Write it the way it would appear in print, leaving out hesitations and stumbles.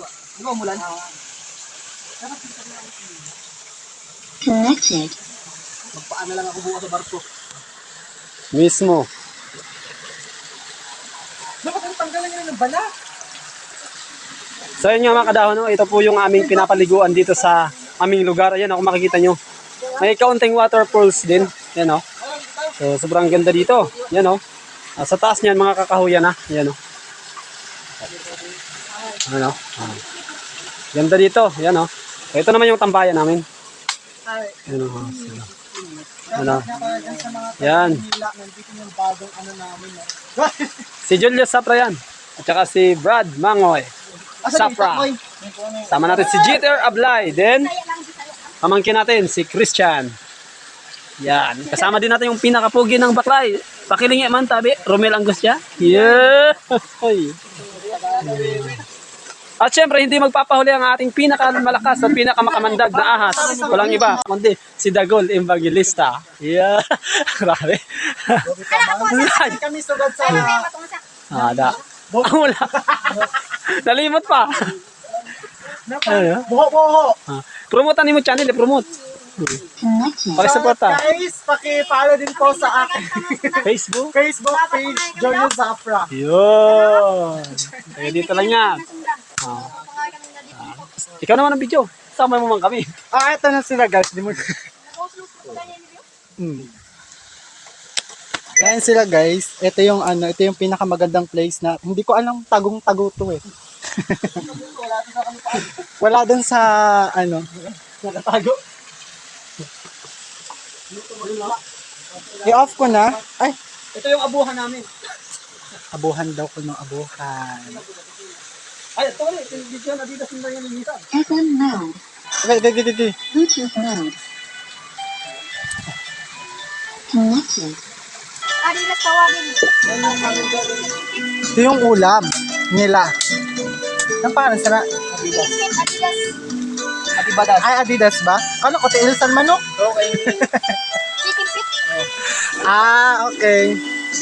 Di ba umulan? Connected. Magpaano lang ako bukas sa barko. Mismo. Dapat ang tanggalan nyo ng bala. So yun nga mga kadahon, no? Ito po yung aming pinapaliguan dito sa aming lugar. Ayan, kung makikita nyo. May kaunting waterfalls din. Yan o. So sobrang ganda dito. Yan o. Sa taas niyan mga kakahuyan ha. Yan o. Ano? Ganda dito. Yan o. So, ito naman yung tambayan namin. Yan o. Ano? Yan. Nandito yung bagong ano namin. Si Julius Sapra yan. At saka si Brad Mangoy. Sapra. Sama natin si Jeter Ablay. Then, pamangkin natin si Christian. Yan. Kasama din natin yung pinakapugi ng baklay. Pakilingi man tabi. Romel Angustia. Yeah. At syempre, hindi magpapahuli ang ating pinakamalakas at pinakamakamandag na ahas. Walang iba, kundi si Dagol Evangelista. Yeah. Grabe. Kami sugod sa... Da. Wala. Nalimot pa. Buho-buho. Promote mo channel, promote. Connected. Pakisuporta. Guys, paki-follow din po sa akin. Facebook. Facebook page, Jojo Zafra. Yun. Kaya dito lang yan. Ikaw naman ang video. Sama mo man kami. Ito na sila guys. Di mo... Ayan sila guys. Ito yung ano, ito yung pinakamagandang place na hindi ko alam tagong-tago to eh. Wala dun sa ano, nakatago. I-off ko na. Ay, Ito yung abuhan namin. abuhan daw ko ng abuhan. Ay, ito ulit. Yung video na dito sinda yung minsan. FM mode. Okay. Bluetooth mode. Connected. Adidas tawagin. Ito yung ulam nila. Ang pangalan sana? Adidas. Ay, Adidas ba? Ano ko, Ilsan Manok? Okay. Chicken feet. Ah, okay.